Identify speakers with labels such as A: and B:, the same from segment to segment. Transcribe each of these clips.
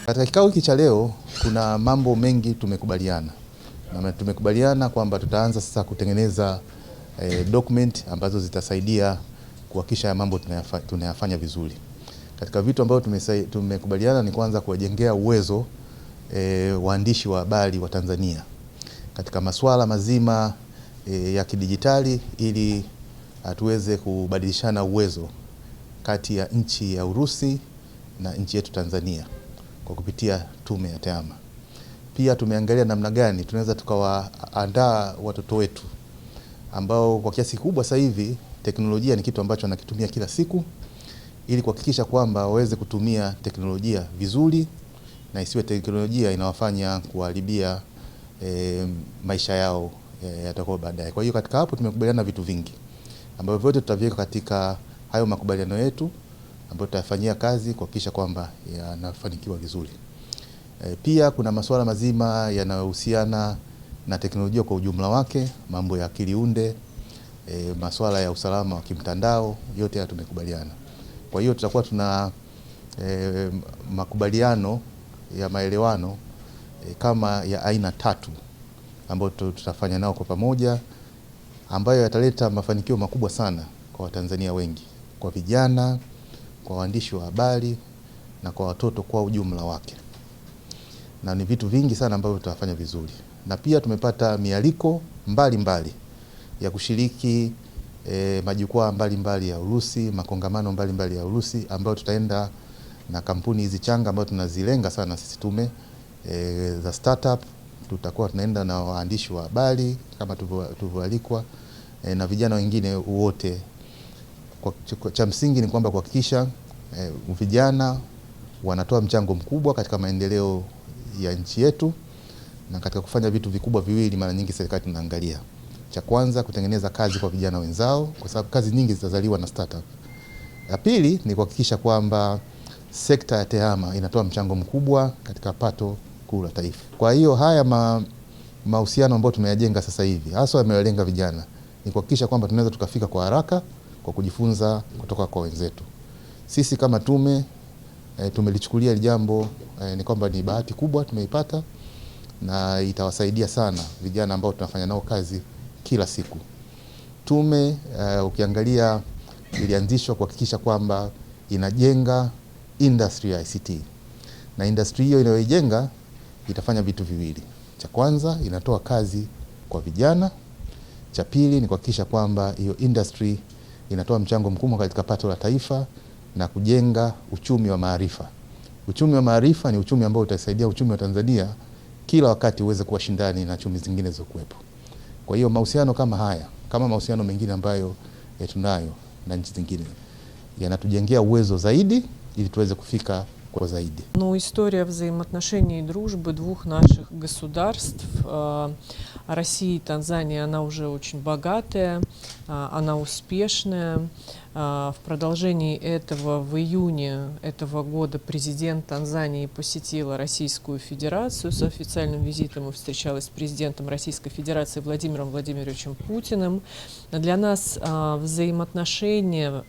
A: Katika kikao hiki cha leo kuna mambo mengi tumekubaliana. Na tumekubaliana kwamba tutaanza sasa kutengeneza document ambazo zitasaidia kuhakikisha mambo tunayafanya vizuri. Katika vitu ambavyo tumekubaliana ni kwanza kuwajengea uwezo waandishi wa habari wa Tanzania katika masuala mazima ya kidijitali, ili tuweze kubadilishana uwezo kati ya nchi ya Urusi na nchi yetu Tanzania kwa kupitia tume ya TEHAMA. Pia tumeangalia namna gani tunaweza tukawaandaa watoto wetu ambao kwa kiasi kikubwa sasa hivi teknolojia ni kitu ambacho wanakitumia kila siku, ili kuhakikisha kwamba waweze kutumia teknolojia vizuri na isiwe teknolojia inawafanya kuharibia maisha yao yatakuwa baadaye. Kwa hiyo katika hapo tumekubaliana vitu vingi ambavyo vyote tutaviweka katika hayo makubaliano yetu ambayo tutafanyia kazi kuhakikisha kwamba yanafanikiwa vizuri. Pia kuna masuala mazima yanayohusiana na teknolojia kwa ujumla wake, mambo ya akili unde, masuala ya usalama wa kimtandao, yote haya tumekubaliana. Kwa hiyo tutakuwa tuna makubaliano ya maelewano kama ya aina tatu ambayo tutafanya nao kwa pamoja, ambayo yataleta mafanikio makubwa sana kwa Watanzania wengi, kwa vijana, kwa waandishi wa habari na kwa watoto kwa ujumla wake. Na ni vitu vingi sana ambavyo tutafanya vizuri. Na pia tumepata mialiko mbalimbali ya kushiriki majukwaa mbalimbali ya Urusi, makongamano mbalimbali ya Urusi, ambayo tutaenda na kampuni hizi changa ambayo tunazilenga sana sisi tume za startup. Tutakuwa tunaenda na waandishi wa habari kama tulivyoalikwa na vijana wengine wote. Cha msingi ni kwamba kuhakikisha vijana wanatoa mchango mkubwa katika maendeleo ya nchi yetu, na katika kufanya vitu vikubwa viwili mara nyingi serikali tunaangalia. Cha kwanza kutengeneza kazi kwa vijana wenzao, kwa sababu kazi nyingi zitazaliwa na startup. La pili ni kuhakikisha kwamba sekta ya TEHAMA inatoa mchango mkubwa katika pato kuu la taifa. Kwa hiyo haya mahusiano ambayo tumeyajenga sasa hivi, hasa yamewalenga vijana, ni kuhakikisha kwamba tunaweza tukafika kwa haraka kwa kujifunza kutoka kwa wenzetu. Sisi kama tume tumelichukulia jambo ni kwamba ni bahati kubwa tumeipata, na itawasaidia sana vijana ambao tunafanya nao kazi kila siku. Tume ukiangalia ilianzishwa kuhakikisha kwamba inajenga industry ya ICT, na industry hiyo inayoijenga itafanya vitu viwili. Cha kwanza inatoa kazi kwa vijana, cha pili ni kuhakikisha kwamba hiyo industry inatoa mchango mkubwa katika pato la taifa na kujenga uchumi wa maarifa. Uchumi wa maarifa ni uchumi ambao utasaidia uchumi wa Tanzania kila wakati uweze kuwa shindani na chumi zingine zilizokuwepo. Kwa hiyo mahusiano kama haya, kama mahusiano mengine ambayo tunayo na nchi zingine, yanatujengea uwezo zaidi ili tuweze kufika kwa заиди.
B: Но история взаимоотношений и дружбы двух наших государств, России и Танзании, она уже очень богатая, она успешная. В продолжении этого, в июне этого года, президент Танзании посетила Российскую Федерацию с официальным визитом и встречалась с президентом Российской Федерации Владимиром Владимировичем Путиным. Для нас взаимоотношения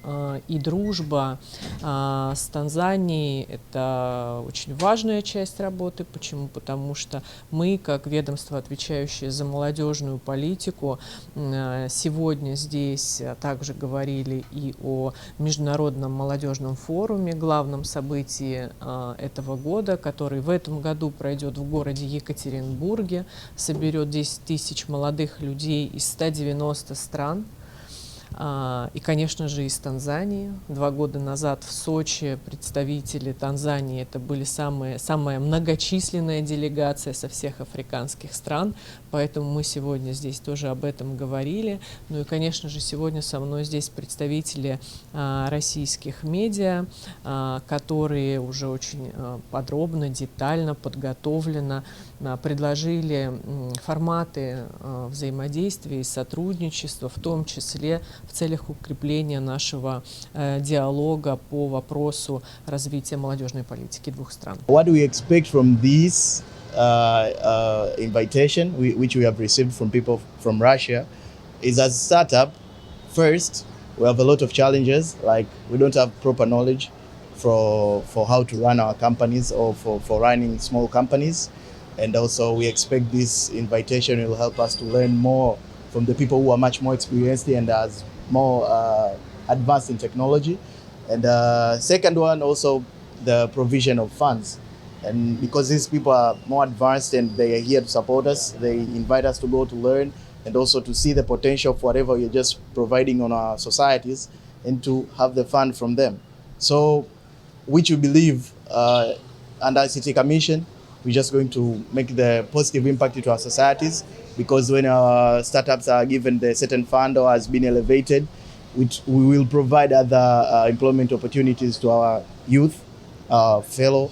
B: и дружба с Танзанией – это очень важная часть работы. Почему? Потому что мы, как ведомство, отвечающее за молодежную политику, сегодня здесь также говорили и о Международном молодежном форуме, главном событии этого года, который в этом году пройдет в городе Екатеринбурге, соберет 10 тысяч молодых людей из 190 стран. И, конечно же, из Танзании. 2 года назад в Сочи представители Танзании, это были самая многочисленная делегация со всех африканских стран, поэтому мы сегодня здесь тоже об этом говорили. Ну и, конечно же, сегодня со мной здесь представители российских медиа, которые уже очень подробно, детально, подготовленно предложили форматы взаимодействия и сотрудничества, в том числе в целях укрепления нашего диалога по вопросу развития молодежной политики двух стран.
C: What do we expect from this invitation which we have received from people from Russia is, as a startup, first, we have a lot of challenges, like we don't have proper knowledge for how to run our companies, or for running small companies. And also we expect this invitation will help us to learn more from the people who are much more experienced and as more advanced in technology. And second one, also the provision of funds. And because these people are more advanced and they are here to support us, they invite us to go to learn and also to see the potential of whatever you're just providing on our societies and to have the fund from them. So, which we believe under ICT Commission, we're just going to make the positive impact to our societies, because when our startups are given the certain fund or has been elevated, which we will provide other employment opportunities to our youth, fellow